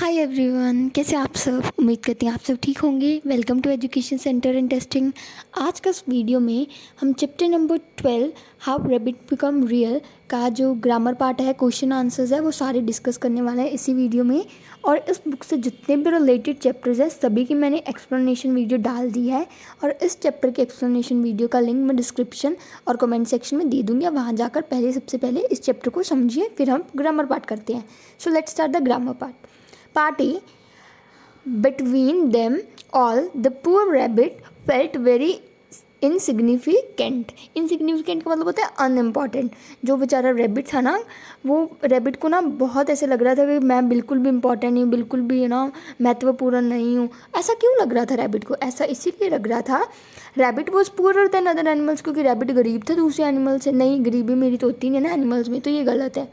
Hi everyone, कैसे आप सब। उम्मीद करती हैं आप सब ठीक होंगे। Welcome to education centre and testing. आज का इस वीडियो में हम chapter number 12 how rabbit become real का जो ग्रामर पार्ट है, क्वेश्चन आंसर्स है, वो सारे डिस्कस करने वाले हैं इसी वीडियो में। और इस बुक से जितने भी रिलेटेड चैप्टर्स हैं सभी की मैंने एक्सप्लेनेशन वीडियो डाल दी है और इस चैप्टर के एक्सप्लेनेशन वीडियो का लिंक मैं डिस्क्रिप्शन और कमेंट सेक्शन में दे दूँगी। वहाँ जाकर सबसे पहले इस चैप्टर को समझिए, फिर हम ग्रामर पार्ट करते हैं। So let's start the grammar part. Party between them all, the poor rabbit felt very insignificant का मतलब होता है अनइम्पॉर्टेंट। जो बेचारा रैबिट था ना, वो रैबिट को ना बहुत ऐसे लग रहा था कि मैं बिल्कुल भी इम्पॉर्टेंट नहीं हूँ, बिल्कुल भी महत्वपूर्ण नहीं हूँ। ऐसा क्यों लग रहा था रैबिट को? ऐसा इसीलिए लग रहा था, rabbit was poorer than other animals, क्योंकि रैबिट गरीब था दूसरे एनिमल से। नहीं, गरीबी मेरी तो होती नहीं है ना एनिमल्स में, तो ये गलत है।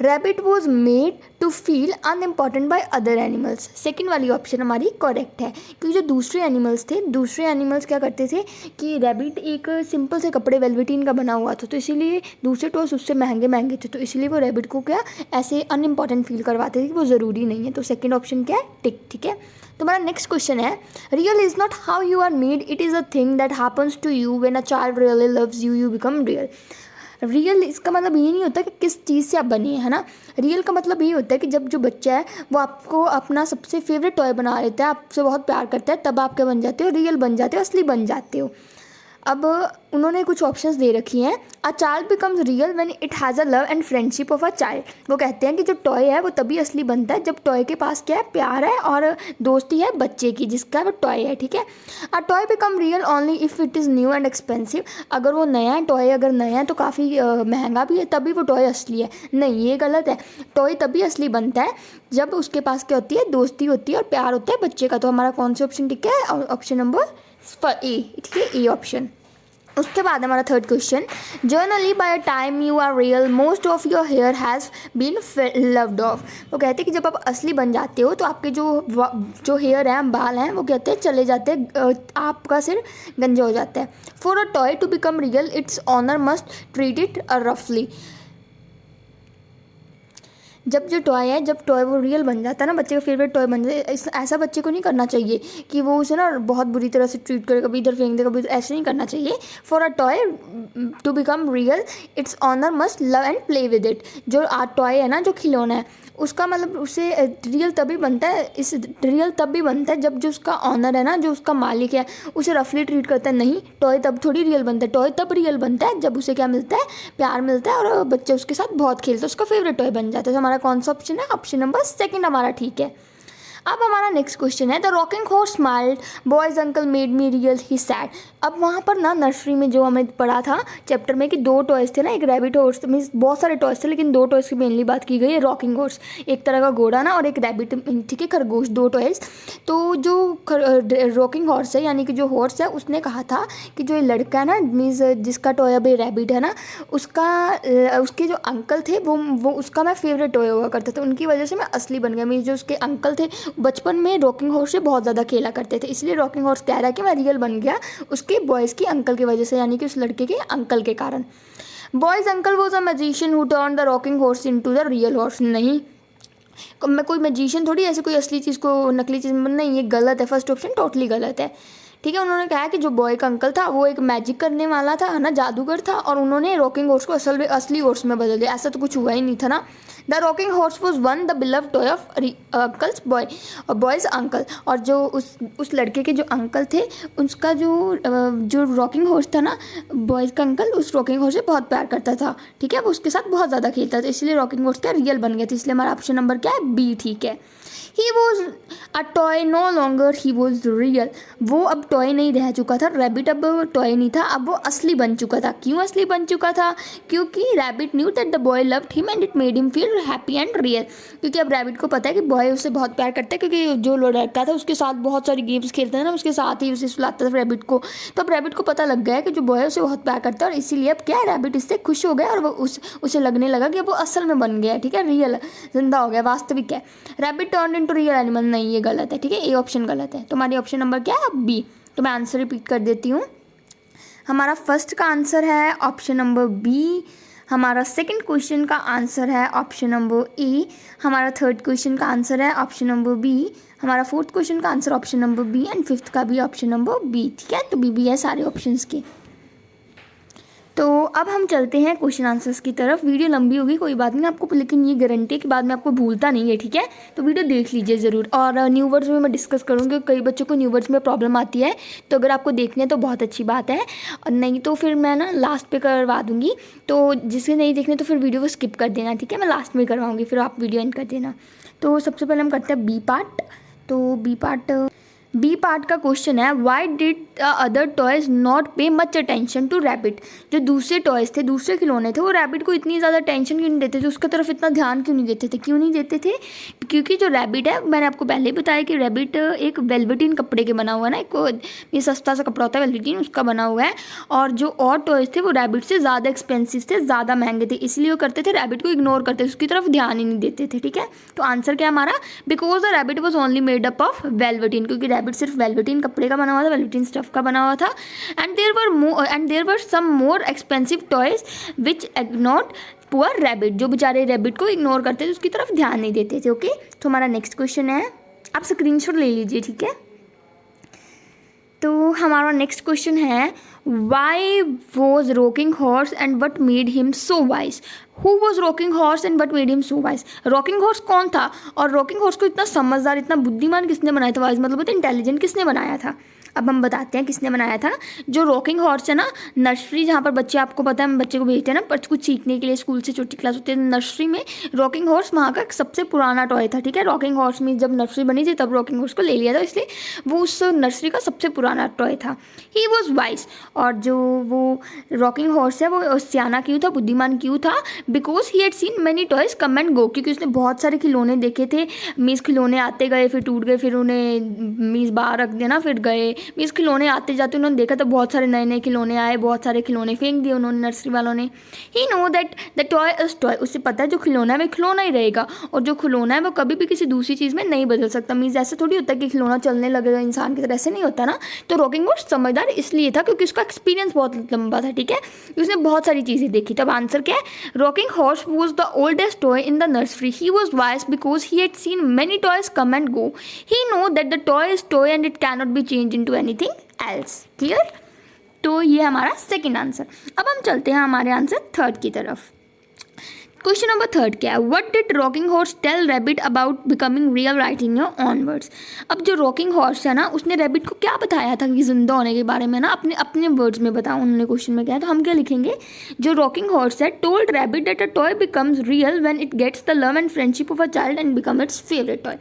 Rabbit was made to feel unimportant by other animals. Second वाली ऑप्शन हमारी करेक्ट है, क्योंकि जो दूसरे एनिमल्स क्या करते थे कि रैबिट एक सिंपल से कपड़े वेलवेटीन का बना हुआ था, तो इसीलिए दूसरे टॉयज उससे महंगे थे, तो इसीलिए वो रैबिट को क्या ऐसे अनइम्पॉर्टेंट फील करवाते थे कि वो ज़रूरी नहीं है। तो सेकेंड ऑप्शन क्या है? टिक। ठीक है, तो हमारा नेक्स्ट क्वेश्चन है, real is not how you are made, it is a thing that happens to you when a child really loves you, you become real. Real इसका मतलब ये नहीं होता कि किस चीज़ से आप बने हैं ना। रियल का मतलब ये होता है कि जब जो बच्चा है वो आपको अपना सबसे फेवरेट टॉय बना लेता है, आपसे बहुत प्यार करता है, तब आप क्या बन जाते हो? रियल बन जाते हो, असली बन जाते हो। अब उन्होंने कुछ ऑप्शंस दे रखी हैं। A child becomes real when it has a love and friendship of a child. वो कहते हैं कि जो टॉय है वो तभी असली बनता है जब टॉय के पास क्या है? प्यार है और दोस्ती है बच्चे की, जिसका वो टॉय है। ठीक है, a toy become real only if it is new and expensive. अगर वो नया है, टॉय अगर नया है तो काफ़ी महंगा भी है, तभी वो टॉय असली है। नहीं, ये गलत है। टॉय तभी असली बनता है जब उसके पास क्या होती है? दोस्ती होती है और प्यार होता है बच्चे का। तो हमारा कौन सा ऑप्शन ठीक है? Option number A. ठीक है, ए ऑप्शन। उसके बाद हमारा third question, generally by a time you are real most of your hair has been loved off. वो कहते हैं कि जब आप असली बन जाते हो तो आपके जो हेयर हैं, बाल हैं, वो कहते हैं चले जाते हैं, आपका सिर गंजा हो जाता है। For a toy to become real its owner must treat it रफली। जब टॉय वो रियल बन जाता है ना, बच्चे का फेवरेट टॉय बन जाता है, ऐसा बच्चे को नहीं करना चाहिए कि वो उसे ना बहुत बुरी तरह से ट्रीट करे, कभी इधर फेंक दे, कभी ऐसे नहीं करना चाहिए। For a toy to become real its owner must love and play with it. जो टॉय है ना, जो खिलौना है, उसका मतलब उसे रियल तभी बनता है, इस रियल तब भी बनता है जब जो उसका ऑनर है ना, जो उसका मालिक है, उसे रफली ट्रीट करता है। नहीं, टॉय तब थोड़ी रियल बनता है। टॉय तब रियल बनता है जब उसे क्या मिलता है? प्यार मिलता है और बच्चे उसके साथ बहुत खेलते हैं, उसका फेवरेट टॉय बन जाता है। तो हमारा कौन सा ऑप्शन है? ऑप्शन नंबर सेकंड हमारा ठीक है। अब हमारा नेक्स्ट क्वेश्चन है, the rocking horse smiled boys uncle made me real he sad. अब वहाँ पर ना नर्सरी में जो हमें पढ़ा था चैप्टर में कि दो टॉयज थे ना, एक रैबिट हॉर्स, मीन्स बहुत सारे टॉयज थे लेकिन दो टॉयज की मेनली बात की गई है। रॉकिंग हॉर्स एक तरह का घोड़ा ना, और एक रैबिट, ठीक है, खरगोश, दो टॉयज। तो जो रॉकिंग हॉर्स है, यानी कि जो हॉर्स है, उसने कहा था कि जो ये लड़का है ना, मीन्स जिसका टॉय अब रैबिट है ना, उसके जो अंकल थे वो उसका मैं फेवरेट टॉय हुआ करता था, उनकी वजह से मैं असली बन गया। मीन्स जो उसके अंकल थे बचपन में रॉकिंग हॉर्स से बहुत ज़्यादा खेला करते थे, इसलिए रॉकिंग हॉर्स कह रहा है कि मैं रियल बन गया उसके बॉयज़ की अंकल की वजह से, यानी कि उस लड़के के अंकल के कारण। Boys uncle was a magician who turn the rocking horse into the real horse. नहीं, मैं कोई मैजिशियन थोड़ी ऐसे कोई असली चीज़ को नकली चीज़ में, नहीं, ये गलत है। फर्स्ट ऑप्शन टोटली गलत है। ठीक है, उन्होंने कहा कि जो बॉय का अंकल था वो एक मैजिक करने वाला था, है ना, जादूगर था, और उन्होंने रॉकिंग हॉर्स को असली हॉर्स में बदल दिया। ऐसा तो कुछ हुआ ही नहीं था ना। The rocking horse was one the beloved toy of uncle's boy, और बॉयज़ अंकल, और जो उस लड़के के जो अंकल थे, उसका जो रॉकिंग हॉर्स था ना, बॉयज़ का अंकल उस रॉकिंग हॉर्स से बहुत प्यार करता था। ठीक है, वो उसके साथ बहुत ज़्यादा खेलता था, इसलिए रॉकिंग हॉर्स का रियल बन गया था। इसलिए हमारा ऑप्शन नंबर क्या है? बी। ठीक है, he was a toy no longer he was real. वो अब टॉय नहीं रह चुका था, रैबिट अब टॉय नहीं था, अब वो असली बन चुका था। क्यों असली बन चुका था? क्योंकि rabbit knew that the boy loved him and it made him feel happy and real. क्योंकि अब रैबिट को पता है कि बॉय उससे बहुत प्यार करता है, क्योंकि जो लड़का था उसके साथ बहुत सारी गेम्स खेलता है ना, उसके साथ ही उसे सुलाता था रैबिट को। तो अब रैबिट को पता लग गया है कि जो बॉय है उसे बहुत प्यार करता है, और इसीलिए अब क्या है, रैबिट इससे खुश हो गया और वो उसे लगने लगा कि अब वो असल में बन गया है। ठीक है, रियल जिंदा हो गया, वास्तविक है। Rabbit turn into real animal. नहीं, ये गलत है। ठीक है, ए ऑप्शन गलत है। तो हमारी ऑप्शन नंबर क्या है? बी। तो मैं आंसर रिपीट कर देती हूँ। हमारा फर्स्ट का आंसर है ऑप्शन नंबर बी। हमारा सेकंड क्वेश्चन का आंसर है ऑप्शन नंबर ए। हमारा थर्ड क्वेश्चन का आंसर है ऑप्शन नंबर बी। हमारा फोर्थ क्वेश्चन का answer option number B and fifth का भी ऑप्शन नंबर बी। ठीक है, तो बी है सारे ऑप्शंस के। तो अब हम चलते हैं क्वेश्चन आंसर्स की तरफ। वीडियो लंबी होगी कोई बात नहीं आपको, लेकिन ये गारंटी है कि बाद में आपको भूलता नहीं है। ठीक है, तो वीडियो देख लीजिए ज़रूर। और न्यू वर्ड्स में मैं डिस्कस करूँगी, कई बच्चों को न्यू वर्ड्स में प्रॉब्लम आती है, तो अगर आपको देखने तो बहुत अच्छी बात है, और नहीं तो फिर मैं ना लास्ट पे करवा दूँगी। तो जिसे नहीं देखने तो फिर वीडियो को स्किप कर देना। ठीक है, मैं लास्ट में करवाऊँगी, फिर आप वीडियो एंड कर देना। तो सबसे पहले हम करते हैं बी पार्ट। तो बी पार्ट का क्वेश्चन है, why did other toys not pay much attention to rabbit. जो दूसरे टॉयज थे, दूसरे खिलौने थे, वो रैबिट को इतनी ज़्यादा टेंशन क्यों नहीं देते थे, उसकी तरफ इतना ध्यान क्यों नहीं देते थे? क्यों नहीं देते थे? क्योंकि जो रैबिट है, मैंने आपको पहले ही बताया कि रैबिट एक वेलवेटिन कपड़े के बना हुआ है ना, एक ये सस्ता सा कपड़ा होता है वेलवेटिन, उसका बना हुआ है। और जो और टॉयज थे वो रैबिट से ज़्यादा एक्सपेंसिव थे, ज़्यादा महंगे थे, इसलिए वो करते थे रैबिट को इग्नोर करते थे, उसकी तरफ ध्यान ही नहीं देते थे। ठीक है, तो आंसर क्या हमारा, because the rabbit was only made up of velveteen, क्योंकि रैबिट सिर्फ वेलवेटिन कपड़े का बना हुआ था, वेलवेटिन स्टफ का बना हुआ था। And there were some more expensive toys which ignored poor rabbit, जो बेचारे रैबिट को इग्नोर करते थे, उसकी तरफ ध्यान नहीं देते थे। ओके, तो हमारा नेक्स्ट क्वेश्चन है, आप स्क्रीनशॉट ले लीजिए। ठीक है, तो हमारा नेक्स्ट क्वेश्चन है, why was rocking horse and what made him so wise. Who was rocking horse and what made him so wise. Rocking horse कौन था, और रॉकिंग हॉर्स को इतना समझदार, इतना बुद्धिमान किसने बनाया था? वाइज मतलब होता है इंटेलिजेंट, किसने बनाया था? अब हम बताते हैं किसने बनाया था। जो रॉकिंग हॉर्स है ना, नर्सरी जहाँ पर बच्चे, आपको पता है हम बच्चे को भेजते हैं ना पर कुछ सीखने के लिए, स्कूल से छोटी क्लास होती है, नर्सरी में रॉकिंग हॉर्स वहाँ का सबसे पुराना टॉय था। ठीक है, रॉकिंग हॉर्स में जब नर्सरी बनी थी तब रॉकिंग हॉर्स को ले लिया था, इसलिए वो उस नर्सरी का सबसे पुराना टॉय था। ही वॉज वाइज, और जो वो रॉकिंग हॉर्स है वो सियाना क्यों था, बुद्धिमान क्यों था? Because he had seen many toys come and गो, क्योंकि उसने बहुत सारे खिलौने देखे थे। मीन्स खिलौने आते गए, फिर टूट गए, फिर उन्हें मीन्स बाहर रख देना, फिर गए। मीन्स खिलौने आते जाते उन्होंने देखा तो बहुत सारे नए नए खिलौने आए, बहुत सारे खिलौने फेंक दिए उन्होंने, नर्सरी वालों ने। He know that the toy is toy, उससे पता है जो खिलौना है वो खिलौना ही रहेगा, और जो खिलौना है वो कभी भी किसी दूसरी चीज़ में नहीं बदल सकता। मीन्स ऐसा थोड़ी होता है कि खिलौना चलने लगेगा इंसान की तरह, ऐसे नहीं होता ना। तो रॉकिंग हॉर्स समझदार इसलिए था क्योंकि उसका एक्सपीरियंस बहुत लंबा था। ठीक है, उसने बहुत सारी चीज़ें देखी। तब आंसर क्या है, rocking horse was the oldest toy in the nursery. He was wise because he had seen many toys come and go. He know that the toy is toy and it can not be change into anything else. Clear, तो ये हमारा second answer. अब हम चलते हैं हमारे answer third की तरफ। क्वेश्चन नंबर थर्ड क्या है, what did rocking horse tell rabbit about becoming real writing your own words. अब जो रॉकिंग हॉर्स है ना, उसने रैबिट को क्या बताया था कि जिंदा होने के बारे में ना, अपने अपने वर्ड्स में बताओ। उन्होंने क्वेश्चन में क्या है, तो हम क्या लिखेंगे, जो रॉकिंग हॉर्स है told rabbit that a toy becomes real when it gets the love and friendship of a child and become its favourite toy.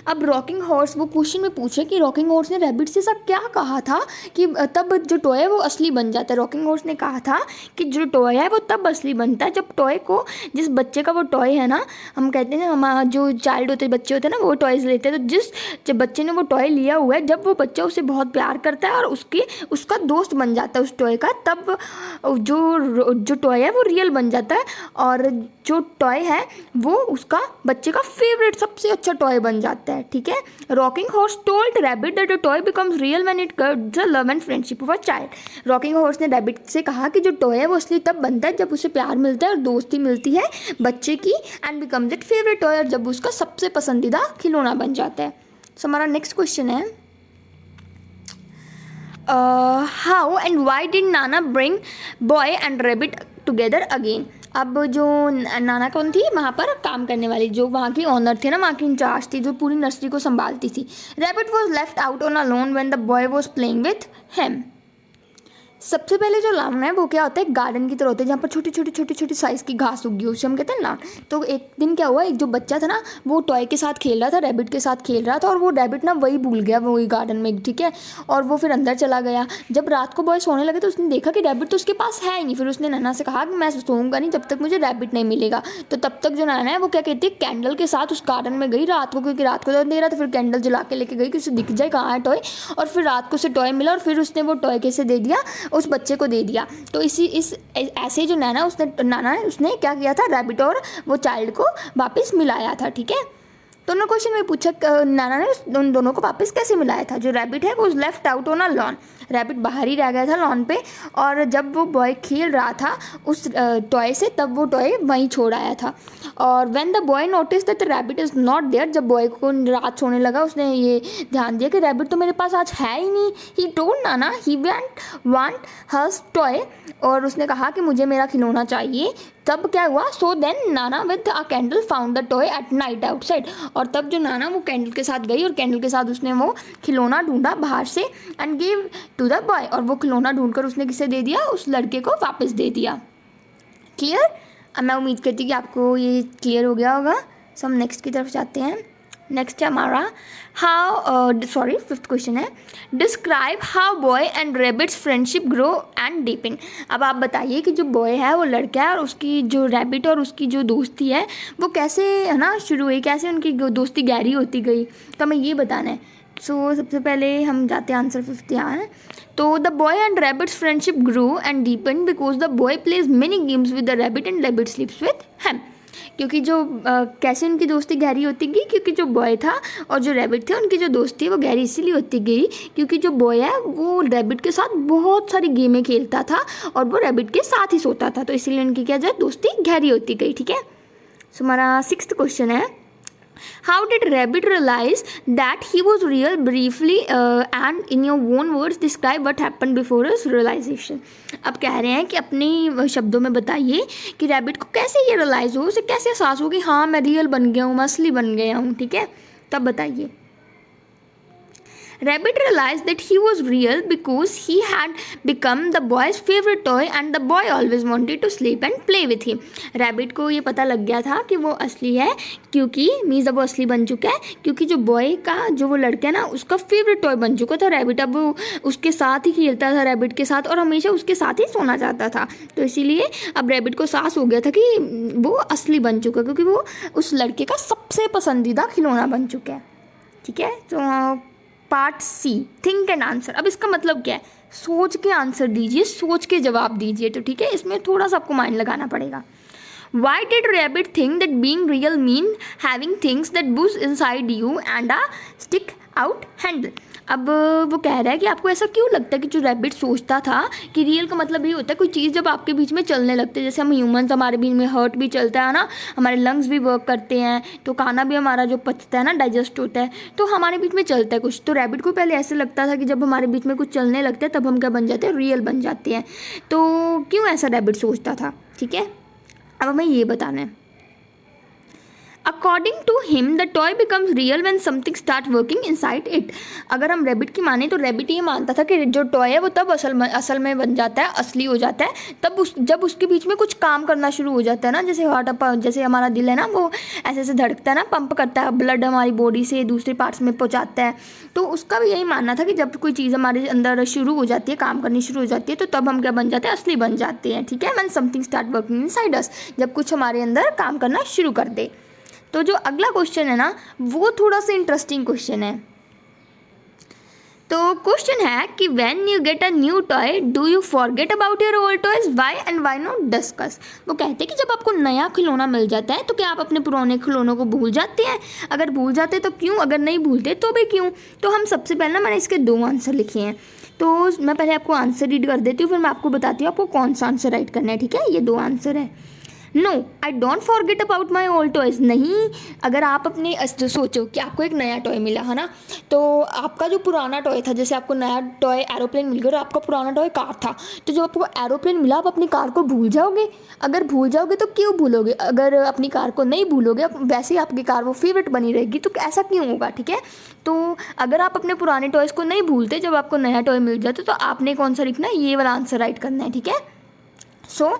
अब रॉकिंग हॉर्स, वो क्वेश्चन में पूछे कि रॉकिंग हॉर्स ने रैबिट से सब क्या कहा था कि तब जो टॉय है वो असली बन जाता है। रॉकिंग हॉर्स ने कहा था कि जो टॉय है वो तब असली बनता है जब टॉय को, जिस बच्चे का वो टॉय है ना, हम कहते हैं हम जो चाइल्ड होते हैं, बच्चे होते हैं ना, वो टॉयज लेते हैं, तो जब बच्चे ने वो टॉय लिया हुआ है, जब वो बच्चा उसे बहुत प्यार करता है और उसका दोस्त बन जाता है उस टॉय का, तब जो टॉय है वो रियल बन जाता है, और जो टॉय है वो उसका बच्चे का फेवरेट सबसे अच्छा टॉय बन जाता है। ठीक है, rocking horse told rabbit that a toy becomes real when it gets the love and friendship of a child. Rocking horse ने रैबिट से कहा कि जो टॉय है वो असली तब बनता है जब उसे प्यार मिलता है और दोस्ती मिलती है बच्चे की, and becomes it favourite toy, और जब उसका सबसे पसंदीदा खिलौना बन जाता है। सो हमारा नेक्स्ट क्वेश्चन है, how and why did Nana bring boy and rabbit together again. अब जो नाना कौन थी, वहाँ पर काम करने वाली, जो वहाँ की ऑनर थी ना, वहाँ की इंचार्ज थी, जो पूरी नर्सरी को संभालती थी। Rabbit was left out on alone when the boy was playing with him. सबसे पहले जो लान है वो क्या होता है, गार्डन की तरह होता है जहाँ पर छोटी छोटी साइज़ की घास उगी, उसे हम कहते हैं लान। तो एक दिन क्या हुआ, एक जो बच्चा था ना वो टॉय के साथ खेल रहा था, रैबिट के साथ खेल रहा था, और वो रैबिट ना वही भूल गया वही गार्डन में। ठीक है, और वो फिर अंदर चला गया। जब रात को बॉय सोने लगे तो उसने देखा कि रैबिट तो उसके पास है ही नहीं। फिर उसने नैना से कहा कि मैं सोऊंगा नहीं जब तक मुझे रैबिट नहीं मिलेगा। तो तब तक जो नैना है वो क्या कहती है, कैंडल के साथ उस गार्डन में गई रात को, क्योंकि रात को तो अंधेरा था, फिर कैंडल जला के लेके गई कि उसे दिख जाए कहाँ है टॉय, और फिर रात को उसे टॉय मिला, और फिर उसने वो टॉय कैसे दे दिया, उस बच्चे को दे दिया। तो ऐसे जो नाना है उसने क्या किया था, रैबिट और वो चाइल्ड को वापस मिलाया था। ठीक है, तो उन्होंने क्वेश्चन में पूछा नाना ने उन दोनों को वापस कैसे मिलाया था। जो रैबिट है वो left out on a lawn, rabbit बाहर ही रह गया था लॉन पे, और जब वो बॉय खेल रहा था उस टॉय से तब वो टॉय वहीं छोड़ आया था। और when the boy notice that the rabbit is not there, जब बॉय को रात सोने लगा उसने ये ध्यान दिया कि रैबिट तो मेरे पास आज है ही नहीं। He told Nana he want hers toy, और उसने कहा कि मुझे मेरा खिलौना चाहिए। तब क्या हुआ, so then Nana with a candle found the toy at night outside, और तब जो नाना वो कैंडल के साथ गई और कैंडल के साथ उसने वो खिलौना ढूंढा बाहर से, and give to the boy, और वो खिलौना ढूंढकर उसने किसे दे दिया, उस लड़के को वापस दे दिया। क्लियर? अब मैं उम्मीद करती हूँ कि आपको ये क्लियर हो गया होगा। सो हम नेक्स्ट की तरफ जाते हैं। नेक्स्ट है हमारा फिफ्थ क्वेश्चन है, describe how boy and rabbit's friendship grow and deepen. अब आप बताइए कि जो बॉय है वो लड़का है और उसकी जो रैबिट और उसकी जो दोस्ती है वो कैसे है ना शुरू हुई, कैसे उनकी दोस्ती गहरी होती गई, तो हमें ये बताना है। सो सबसे पहले हम जाते हैं आंसर 5 यहाँ है। तो the boy and rabbit's friendship grow and deepen because the boy plays many games with the rabbit and rabbit sleeps with him. क्योंकि जो कैसे उनकी दोस्ती गहरी होती गई, क्योंकि जो बॉय था और जो रैबिट थे उनकी जो दोस्ती है वो गहरी इसीलिए होती गई क्योंकि जो बॉय है वो रैबिट के साथ बहुत सारी गेमें खेलता था और वो रैबिट के साथ ही सोता था, तो इसीलिए उनकी क्या जाए दोस्ती गहरी होती गई। ठीक है, सो हमारा 6th क्वेश्चन है, how did rabbit realize that he was real? Briefly and in your own words describe what happened before his realization. अब कह रहे हैं कि अपने शब्दों में बताइए कि रैबिट को कैसे ये रियलाइज हो, उसे कैसे एहसास हो कि हाँ मैं रियल बन गया हूँ, मैं असली बन गया हूँ। ठीक है, तब बताइए। Rabbit realized that he was real because he had become the boy's favorite toy and the boy always wanted to sleep and play with him. Rabbit को ये पता लग गया था कि वो असली है क्योंकि मीन्स अब वो असली बन चुका है क्योंकि जो बॉय का जो वो लड़का है ना उसका फेवरेट टॉय बन चुका था रैबिट। अब वो उसके साथ ही खेलता था रैबिट के साथ और हमेशा उसके साथ ही सोना चाहता था, तो इसीलिए अब रैबिट को एहसास हो गया था कि वो असली बन चुका क्योंकि वो उस लड़के का सबसे पसंदीदा खिलौना बन चुका है। ठीक है, तो part C, think and answer. अब इसका मतलब क्या है, सोच के आंसर दीजिए, सोच के जवाब दीजिए। तो ठीक है, इसमें थोड़ा सा आपको माइंड लगाना पड़ेगा। Why did rabbit think that being real mean having things that buzz inside you and a stick out handle? अब वो कह रहा है कि आपको ऐसा क्यों लगता है कि जो रैबिट सोचता था कि रियल का मतलब ये होता है कोई चीज़ जब आपके बीच में चलने लगते हैं, जैसे हम ह्यूमंस हमारे बीच में हार्ट भी चलता है ना, हमारे लंग्स भी वर्क करते हैं, तो खाना भी हमारा जो पचता है ना डाइजेस्ट होता है, तो हमारे बीच में चलता है कुछ। तो रैबिट को पहले ऐसे लगता था कि जब हमारे बीच में कुछ चलने लगता है तब हम क्या बन जाते हैं, रियल बन जाते हैं। तो क्यों ऐसा रैबिट सोचता था? ठीक है, अब हमें ये बताना है। According to him, the toy becomes real when something starts working inside it. अगर हम रैबिट की माने तो रैबिट ये मानता था कि जो टॉय है वो तब असल में बन जाता है, असली हो जाता है तब जब उसके बीच में कुछ काम करना शुरू हो जाता है ना, जैसे जैसे हमारा दिल है ना वो ऐसे ऐसे धड़कता है ना, पंप करता है, ब्लड हमारी बॉडी से दूसरे पार्ट्स में पहुँचाता है। तो उसका भी यही मानना था कि जब कोई चीज़ हमारे अंदर शुरू हो जाती है, काम करनी शुरू हो जाती है, तो तब हम क्या बन जाते हैं, असली बन जाते हैं। ठीक है, when something start working inside us, जब कुछ हमारे अंदर काम करना शुरू कर दे। तो जो अगला क्वेश्चन है ना वो थोड़ा सा इंटरेस्टिंग क्वेश्चन है। तो क्वेश्चन है कि when you get a new toy do you forget about your old toys, why and why not, discuss. वो कहते हैं कि जब आपको नया खिलौना मिल जाता है तो क्या आप अपने पुराने खिलौनों को भूल जाते हैं? अगर भूल जाते तो क्यों, अगर नहीं भूलते तो भी क्यों? तो हम सबसे पहले ना मैंने इसके 2 आंसर लिखे हैं, तो मैं पहले आपको आंसर रीड कर देती हूँ, फिर मैं आपको बताती हूँ आपको कौन सा आंसर राइट करना है। ठीक है, ये 2 आंसर है। No I don't forget about my old toys. नहीं, अगर आप अपने सोचो कि आपको एक नया टॉय मिला है ना, तो आपका जो पुराना टॉय था, जैसे आपको नया टॉय एरोप्लेन मिल गया और आपका पुराना टॉय कार था, तो जब आपको एरोप्लेन मिला आप अपनी कार को भूल जाओगे? अगर भूल जाओगे तो क्यों भूलोगे? अगर अपनी कार को नहीं भूलोगे, वैसे ही आपकी कार वो फेवरेट बनी रहेगी, तो ऐसा क्यों होगा? ठीक है, तो अगर आप अपने पुराने टॉयज़ को नहीं भूलते, जब आपको नया टॉय मिल जाता तो आपने कौन सा लिखना है, ये वाला आंसर राइट करना है। ठीक है, so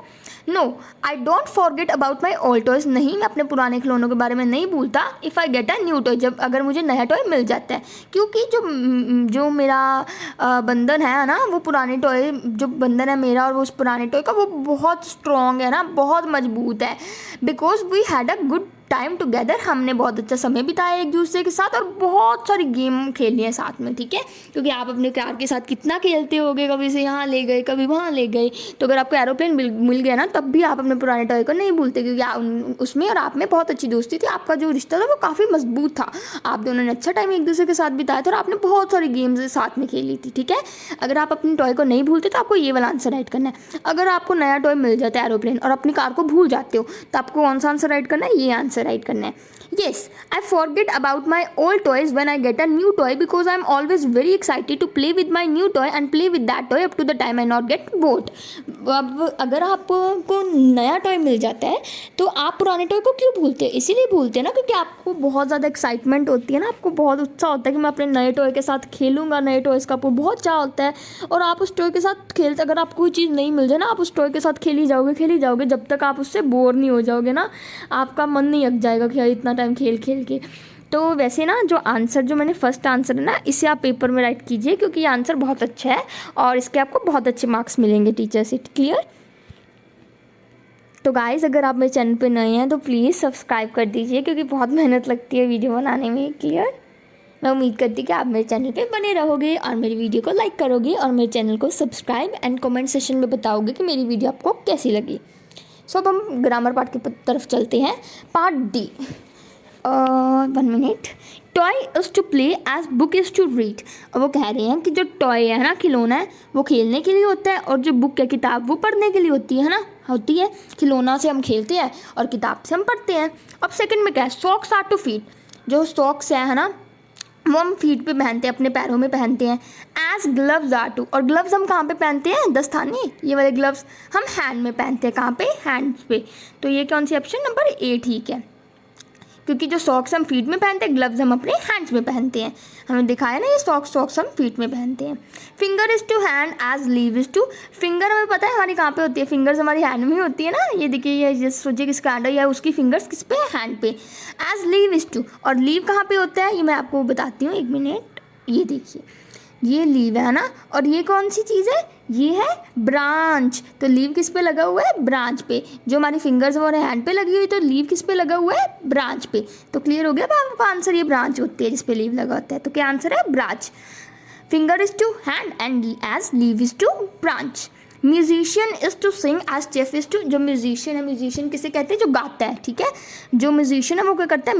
no I don't forget about my old toys. नहीं, मैं अपने पुराने खिलौनों के बारे में नहीं भूलता। If I get a new toy, जब अगर मुझे नया टॉय मिल जाता है, क्योंकि जो मेरा बंधन है ना, वो पुराने टॉय जो बंधन है मेरा और वो उस पुराने टॉय का वो बहुत स्ट्रॉन्ग है ना, बहुत मजबूत है। Because we had a good time together, हमने बहुत अच्छा समय बिताया एक दूसरे के साथ और बहुत सारी गेम खेली है साथ में, ठीक है। क्योंकि आप अपने कार के साथ कितना खेलते होगे, कभी से यहाँ ले गए कभी वहाँ ले गए, तो अगर आपको एरोप्लेन मिल गया ना तब भी आप अपने पुराने टॉय को नहीं भूलते, क्योंकि उसमें और आप में बहुत अच्छी दोस्ती थी, आपका जो रिश्ता था वो काफ़ी मजबूत था, आप दोनों ने अच्छा टाइम एक दूसरे के साथ बिताया था और आपने बहुत सारी गेम्स साथ में खेली थी, ठीक है। अगर आप अपने टॉय को नहीं भूलते तो आपको ये वाला आंसर राइट करना है। अगर आपको नया टॉय मिल जाता है एरोप्लेन और अपनी कार को भूल जाते हो तो आपको कौन सा आंसर राइट करना है, ये आंसर राइट करना है। Yes, I forget about my old toys when I get a new toy because I am always very excited to play with my new toy and play with that toy up to the time I not get bored. अब अगर आपको नया toy मिल जाता है तो आप पुराने toy को क्यों भूलते हैं? इसीलिए भूलते हैं ना क्योंकि आपको बहुत ज़्यादा एक्साइटमेंट होती है ना, आपको बहुत उत्साह होता है कि मैं अपने नए टॉय के साथ खेलूँगा, नए टॉयज़ का आपको बहुत चाह होता है और आप उस टॉय के साथ खेलते, अगर आपको कोई चीज़ नहीं मिल जाए ना आप उस टॉय के साथ खेली जाओगे जब तक आप उससे बोर नहीं हो जाओगे ना, आपका मन नहीं अक जाएगा कि यार इतना टाइम खेल के। तो वैसे ना जो आंसर जो मैंने फर्स्ट आंसर है ना इसे आप पेपर में राइट कीजिए क्योंकि ये आंसर बहुत अच्छा है और इसके आपको बहुत अच्छे मार्क्स मिलेंगे टीचर से, क्लियर। तो गाइज़ अगर आप मेरे चैनल पे नए हैं तो प्लीज़ सब्सक्राइब कर दीजिए क्योंकि बहुत मेहनत लगती है वीडियो बनाने में, क्लियर। मैं उम्मीद करती कि आप मेरे चैनल पे बने रहोगे और मेरी वीडियो को लाइक करोगे और मेरे चैनल को सब्सक्राइब एंड कमेंट सेशन में बताओगे कि मेरी वीडियो आपको कैसी लगी। सो अब हम ग्रामर पार्ट की तरफ चलते हैं, part D. 1 minute. Toy is to play as book is to read. और वो कह रहे हैं कि जो टॉय है ना, खिलौना है, वो खेलने के लिए होता है और जो बुक है, किताब, वो पढ़ने के लिए होती है ना, होती है। खिलौना से हम खेलते हैं और किताब से हम पढ़ते हैं। अब सेकंड में क्या है, सॉक्स आर टू फीट। जो सॉक्स है ना वो हम फीट पे पहनते हैं, अपने पैरों में पहनते हैं। एज ग्लव्स आर टू, और ग्लव्स हम कहाँ पे पहनते हैं, दस्ताने, ये वाले ग्लव्स हम हैंड में पहनते हैं, कहाँ पे, हैंड्स पे। तो ये कौन सी ऑप्शन नंबर ए ठीक है, क्योंकि जो सॉक्स हम फीट में पहनते हैं, ग्लव्स हम अपने हैंड्स में पहनते हैं। हमें दिखाया ना ये सॉक्स हम फीट में पहनते हैं। Finger is to hand as leaf is to. Finger हमें पता है हमारी कहाँ पे होती है, फिंगर्स हमारी हैंड में होती है ना। ये देखिए, ये सोचिए किसका हैंड है, या उसकी फिंगर्स किस पे, हैंड पे। एज लीव इज टू, और लीव कहाँ पे होता है ये मैं आपको बताती हूँ, 1 मिनट। ये देखिए, ये लीव है ना, और ये कौन सी चीज़ है, ये है ब्रांच। तो लीव किस पे लगा हुआ है, ब्रांच पे। जो हमारी फिंगर्स हमारे हैंड पे लगी हुई, तो लीव किस पे लगा हुआ है, ब्रांच पे। तो क्लियर हो गया अब आपका आंसर, ये ब्रांच होती है जिस पे लीव लगा होता है। तो क्या आंसर है, branch. Finger is to hand and as leaf is to branch. Musician is to sing as chef is to. जो म्यूजिशियन है, म्यूजिशियन किसे कहते हैं, जो गाता है, ठीक है। जो म्यूजिशियन है वो क्या करता है,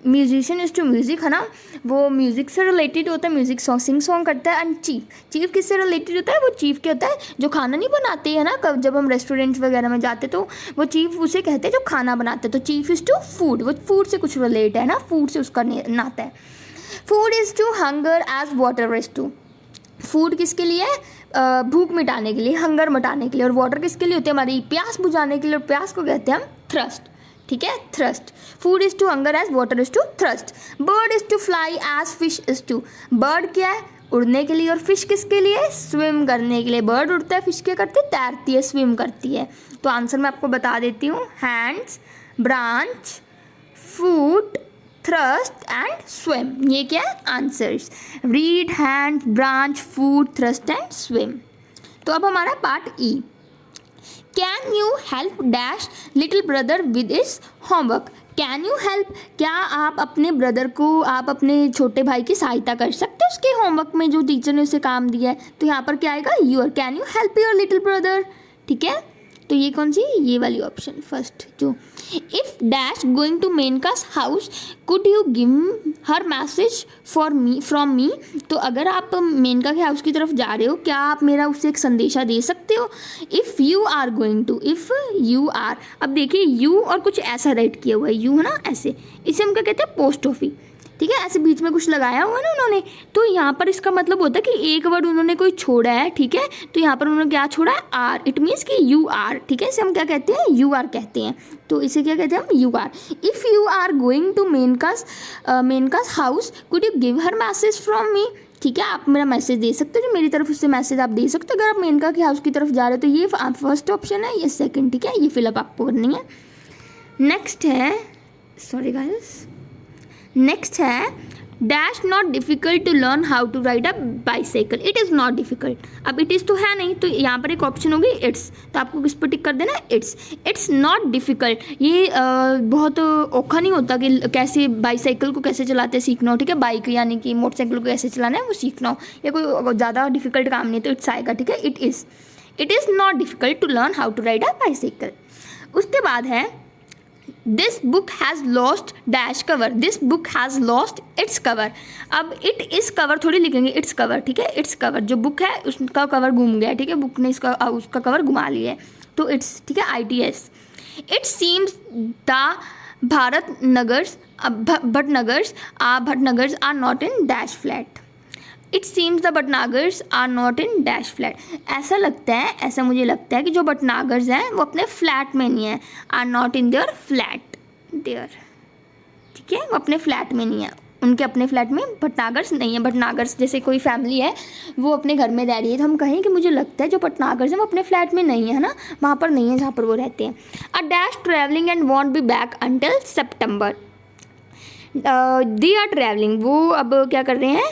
म्यूजिशियन इज टू म्यूज़िक, है ना, वो म्यूज़िक से रिलेटेड होता है, म्यूज़िक सिंग सॉन्ग करता है। एंड चीफ किससे रिलेटेड होता है, वो चीफ क्या होता है, जो खाना नहीं बनाते है ना, जब हम रेस्टोरेंट्स वगैरह में जाते तो वो चीफ उसे कहते हैं जो खाना बनाते हैं। तो चीफ इज़ टू फूड, वो फूड से कुछ रिलेट है ना, फूड से उसका नाता है। Food is to hunger as water is to. Food किसके लिए है, भूख मिटाने के लिए, हंगर मिटाने के लिए। और वाटर किसके लिए होती है, हमारी प्यास बुझाने के लिए, और प्यास को कहते हैं हम थ्रस्ट, ठीक है, thirst. Food is to hunger as water is to thirst. Bird is to fly as fish is to. Bird क्या है, उड़ने के लिए, और फिश किसके लिए, स्विम करने के लिए। बर्ड उड़ता है, फिश क्या करती है, तैरती है, स्विम करती है। तो आंसर मैं आपको बता देती हूँ, hands, branch, food, thrust and swim. ये क्या है answers, read, hand, branch, food, thrust and swim. तो अब हमारा part E. Can you help dash little brother with is homework. Can you help, क्या आप अपने ब्रदर को, आप अपने छोटे भाई की सहायता कर सकते हो उसके होमवर्क में जो टीचर ने उसे काम दिया है। तो यहाँ पर क्या आएगा, your. Can you help your little brother, ठीक है। तो ये कौन सी, ये वाली ऑप्शन फर्स्ट जो। If dash going to Menka's house could you give her message from me. तो अगर आप मेनका के हाउस की तरफ जा रहे हो, क्या आप मेरा उससे एक संदेशा दे सकते हो। If you are going to, if you are, अब देखिए यू और कुछ ऐसा राइट किया हुआ है, यू है ना ऐसे, इसे हम क्या कहते हैं, पोस्ट ऑफिस, ठीक है। ऐसे बीच में कुछ लगाया हुआ है ना उन्होंने, तो यहाँ पर इसका मतलब होता है कि एक वर्ड उन्होंने कोई छोड़ा है, ठीक है। तो यहाँ पर उन्होंने क्या छोड़ा है, आर। इट मीन्स कि यू आर, ठीक है। इसे हम क्या कहते हैं, यू आर कहते हैं। तो इसे क्या कहते हैं हम, you are. If you are going to Menka's house could you give her message from me, ठीक है। आप मेरा मैसेज दे सकते हो, जो मेरी तरफ उससे मैसेज आप दे सकते हो अगर आप मेनका के हाउस की तरफ जा रहे हो। तो ये फर्स्ट ऑप्शन है, ये सेकेंड, ठीक है। ये फिलअप आपको करनी है। नेक्स्ट है, सॉरी गाइस, नेक्स्ट है dash not difficult to learn how to ride a bicycle, it is not difficult. अब इट इज़ तो है नहीं, तो यहाँ पर एक ऑप्शन होगी इट्स, तो आपको किस पर टिक कर देना, इट्स नॉट डिफिकल्ट। ये बहुत औखा नहीं होता कि कैसे बाईसाइकिल को कैसे चलाते हैं सीखना हो, ठीक है, बाइक यानी कि मोटरसाइकिल को कैसे चलाना है वो सीखना हो, या कोई ज़्यादा डिफिकल्ट काम नहीं है, तो इट्स आएगा, ठीक है, it is not difficult to learn how to ride a bicycle. उसके बाद है this book has lost dash cover, this book has lost its cover. अब इट इस कवर थोड़ी लिखेंगे, इट्स कवर, ठीक है, इट्स कवर, जो बुक है उसका कवर घूम गया, ठीक है, बुक ने उसका कवर घुमा लिया है, तो इट्स, ठीक है, ITS। It seems the Bhatnagars are not in dash flat, it seems the Bhatnagars are not in dash flat. ऐसा लगता है, ऐसा मुझे लगता है कि जो भटनागर्स हैं वो अपने फ्लैट में नहीं है, are not in their flat there, ठीक है, वो अपने फ्लैट में नहीं है, उनके अपने फ्लैट में भटनागर्स नहीं है। भटनागर्स जैसे कोई फैमिली है वो अपने घर में रह रही है, तो हम कहें कि मुझे लगता है जो भटनागर्स हैं वो अपने फ्लैट में नहीं है ना, वहाँ पर नहीं है जहाँ पर वो रहते हैं। A dash travelling and won't be back until September, they are travelling, वो अब क्या कर रहे हैं,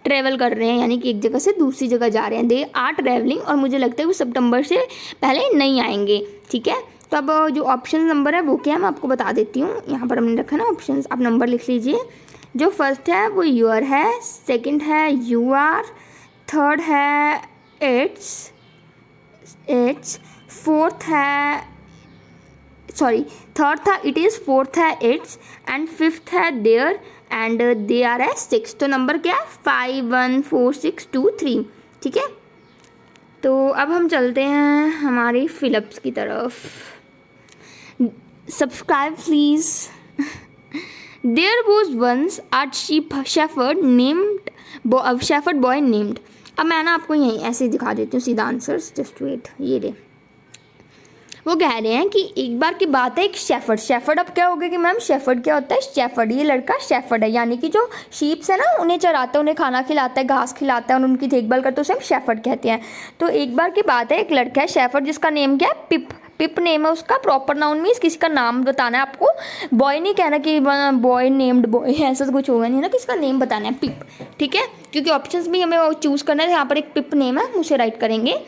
ट्रैवल कर रहे हैं, यानी कि एक जगह से दूसरी जगह जा रहे हैं, दे आर ट्रैवलिंग, और मुझे लगता है वो सितंबर से पहले नहीं आएंगे, ठीक है। तो अब जो ऑप्शन नंबर है वो क्या है मैं आपको बता देती हूँ, यहाँ पर हमने रखा ना ऑप्शन, आप नंबर लिख लीजिए। जो फर्स्ट है वो यूर है, सेकंड है यू आर, थर्ड है इट्स, फोर्थ है, सॉरी थर्ड था इट इज़, फोर्थ है इट्स, एंड फिफ्थ है देयर, एंड दे आर है 6। तो नंबर क्या है 5 1 4 6 2 3, ठीक है। तो अब हम चलते हैं हमारी फिलिप्स की तरफ। Subscribe please. There was once a shepherd boy named. अब मैं ना आपको यहीं ऐसे दिखा देती हूँ सीधा आंसर्स, जस्ट वेट, ये ले। वो कह रहे हैं कि एक बार की बात है, एक शेफर्ड अब क्या हो गया कि मैम शेफर्ड क्या होता है, शेफर्ड, ये लड़का शेफर्ड है, यानी कि जो शीप्स है ना उन्हें चराता है, उन्हें खाना खिलाता है, घास खिलाता है और उनकी देखभाल करते हैं, उसे हम शेफर्ड कहते हैं। तो एक बार की बात है, एक लड़का है शेफर्ड जिसका नेम क्या है, पिप नेम है उसका। प्रॉपर नाउन मीन्स किसी का नाम बताना है आपको, बॉय नहीं कहना कि बॉय नेम्ड बॉय, ऐसा तो कुछ होगा नहीं ना, किसी का नेम बताना है, पिप, ठीक है, क्योंकि ऑप्शंस भी हमें चूज़ करना है। यहाँ पर एक पिप नेम है, उसे राइट करेंगे।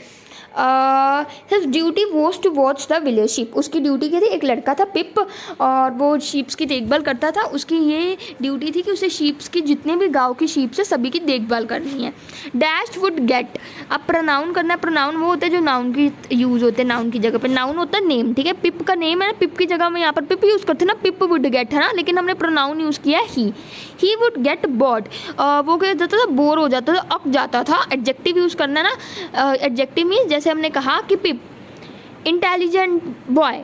His duty was to watch the village sheep, उसकी ड्यूटी क्या थी, एक लड़का था पिप और वो शीप्स की देखभाल करता था, उसकी ये ड्यूटी थी कि उसे शीप्स की, जितने भी गांव की शीप्स है सभी की देखभाल करनी है। डैश वुड गेट, अब प्रोनाउन करना है, प्रोनाउन वो होता है जो नाउन की यूज़ होते हैं, नाउन की जगह पे नाउन होता है नेम, ठीक है, पिप का नेम है, पिप की जगह में यहाँ पर पिप यूज़ करते हैं ना, पिप वुड गेट है ना, लेकिन हमने प्रोनाउन यूज़ किया है ही वुड गेट बोर्ड, वो क्या जाता था, बोर हो जाता था, अक जाता था। एडजेक्टिव यूज़ करना है ना, एडजेक्टिव मीन्स जैसे हमने कहा कि पिप इंटेलिजेंट बॉय,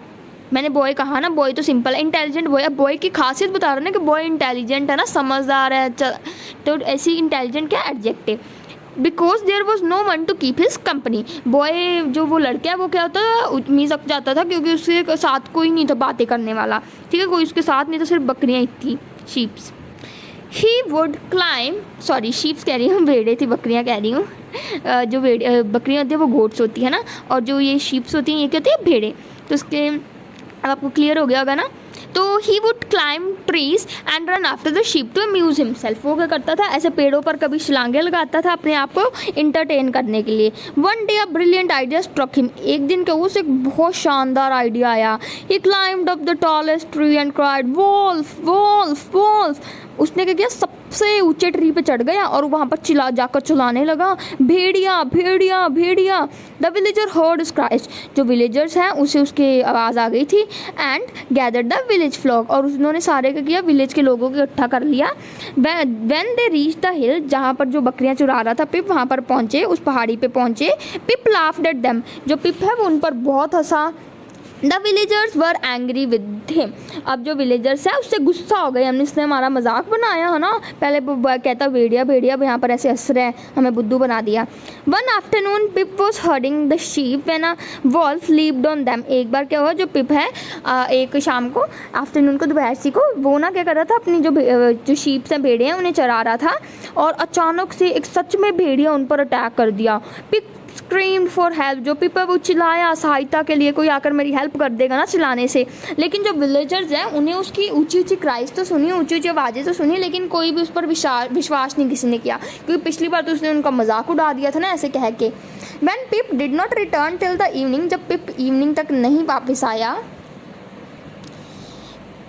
मैंने बॉय कहा ना, बॉय तो सिंपल है, इंटेलिजेंट बॉय, अब बॉय की खासियत बता रहे ना कि बॉय इंटेलिजेंट है ना, समझदार है, तो ऐसी इंटेलिजेंट क्या adjective. Because there was no one to keep his company, boy जो वो लड़का है वो क्या होता है, मीज़ अक जाता था क्योंकि उसके साथ कोई नहीं था बातें करने वाला, ठीक है, कोई उसके साथ नहीं था, सिर्फ बकरियाँ थी, sheeps. He would climb, sorry sheeps कह रही हूँ, भेड़े थी, बकरियाँ कह रही हूँ, जो बकरियाँ होती है वो गोट्स होती है ना, और जो ये शीप्स होती हैं ये क्या होती है, भेड़े। तो उसके अब आपको क्लियर हो गया होगा ना। तो he would climb trees and run after the sheep to amuse himself, वो क्या करता था, ऐसे पेड़ों पर कभी छलांगे लगाता था अपने आप को इंटरटेन करने के लिए। One day a brilliant idea struck him, एक दिन क्या उसे एक बहुत शानदार आइडिया आया। He climbed up the tallest tree and cried wolf wolf wolf, उसने क्या किया, सबसे ऊंचे ट्री पे चढ़ गया और वहाँ पर जाकर चिल्लाने लगा, भेड़िया भेड़िया भेड़िया। द विलेजर हर्ड स्क्राइज, जो विलेजर्स हैं उसे उसकी आवाज़ आ गई थी। And gathered the village flock, और उन्होंने सारे क्या किया, विलेज के लोगों को इकट्ठा कर लिया। व्हेन दे रीच द हिल, जहाँ पर जो बकरियाँ चुरा रहा था पिप, वहाँ पर पहुँचे, उस पहाड़ी पे पहुँचे। पिप लाफ्ड एट देम, जो पिप है वो उन पर बहुत हंसा। The villagers were angry with him, अब जो विलेजर्स है उससे गुस्सा हो गए, हमने इसने हमारा मजाक बनाया है ना, पहले कहता भेड़िया भेड़िया, यहाँ पर ऐसे हंस रहे हैं, हमें बुद्धू बना दिया। One afternoon Pip was herding the sheep when a wolf leaped on them, एक बार क्या हुआ, जो पिप है एक शाम को, आफ्टरनून को, दोपहर सी को, वो ना क्या कर रहा था, अपनी जो शीप्स हैं, भेड़िया हैं, उन्हें चरा रहा था, और अचानक से एक सच में भेड़िया उन पर अटैक कर दिया। पिप स्क्रीम्ड फॉर हेल्प, जो पिप है वो चिल्लाया सहायता के लिए, कोई आकर मेरी हेल्प कर देगा ना चिल्लाने से। लेकिन जो विलेजर्स हैं उन्हें उसकी ऊंची ऊंची क्राइज तो सुनी, ऊंची ऊंची आवाज़ें तो सुनी, लेकिन कोई भी उस पर विश्वास नहीं किसी ने किया, क्योंकि पिछली बार तो उसने उनका मजाक उड़ा दिया था ना ऐसे कह के। When Pip did not return till the evening, जब पिप इवनिंग तक नहीं वापस आया,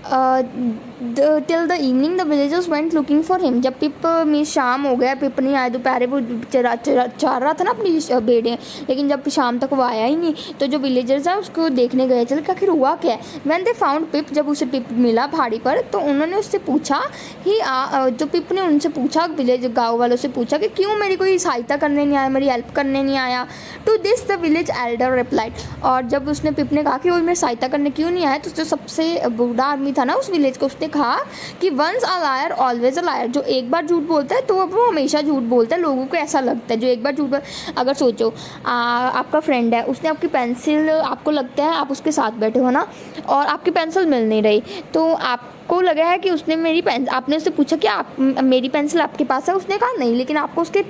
till the evening the villagers went looking for him, जब पिप में शाम हो गया, पिप नहीं आया, दोपहर वो चार रहा था ना अपनी भेड़ें, लेकिन जब शाम तक वो आया ही नहीं, तो जो विलेजर्स हैं उसको देखने गए, चल आखिर हुआ क्या है। व्हेन दे फाउंड पिप, जब उसे पिप मिला पहाड़ी पर, तो उन्होंने उससे पूछा जो पिप ने उनसे पूछा, विलेज गाँव वालों से पूछा कि क्यों मेरी कोई सहायता करने नहीं आया, मेरी हेल्प करने नहीं आया। To this the village elder replied, और जब उसने पिप ने कहा कि वो मेरी सहायता करने क्यों नहीं आया, तो जो सबसे बूढ़ा आदमी था ना उस विलेज को, उसने कहा कि once a liar always a liar, जो एक बार झूठ बोलता है तो अब वो हमेशा झूठ बोलता है, लोगों को ऐसा लगता है। जो एक बार झूठ अगर सोचो आपका फ्रेंड है, उसने आपकी पेंसिल, आपको लगता है आप उसके साथ बैठे हो ना और आपकी पेंसिल मिल नहीं रही, तो आपको लगा है कि उसने आपने उससे पूछा कि आप मेरी पेंसिल आपके पास है, उसने कहा नहीं, लेकिन आपको उसके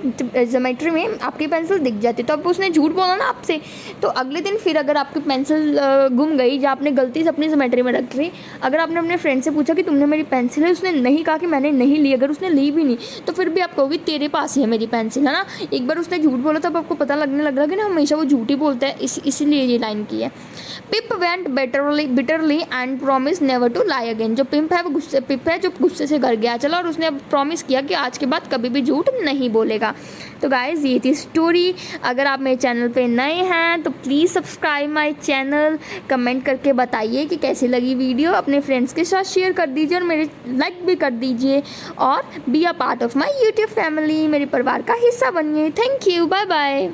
ज्योमेट्री में आपकी पेंसिल दिख जाती, तो अब उसने झूठ बोला ना आपसे, तो अगले दिन फिर अगर आपकी पेंसिल गुम गई या आपने गलती से अपनी ज्योमेट्री में रख ली, अगर आपने अपने फ्रेंड से पूछा कि तुमने मेरी पेंसिल है, उसने नहीं कहा कि मैंने नहीं ली, अगर उसने ली भी नहीं तो फिर भी आप कहोगे तेरे पास ही है मेरी पेंसिल, है ना। एक बार उसने झूठ बोला तब आपको पता लगने लग रहा कि ना हमेशा वो झूठ ही बोलता है, इसीलिए ये लाइन की है। Pip went bitterly and promise never to lie again, जो पिप है जो गुस्से से घर गया चला और उसने अब प्रॉमिस किया कि आज के बाद कभी भी झूठ नहीं बोलेगा। तो गाइज ये थी स्टोरी। अगर आप मेरे चैनल पे नए हैं तो please subscribe my channel, comment करके बताइए कि कैसी लगी वीडियो, अपने फ्रेंड्स के साथ शेयर कर दीजिए और मेरे लाइक भी कर दीजिए, और be a part of my YouTube family, मेरे परिवार का हिस्सा बनिए। Thank you, bye bye.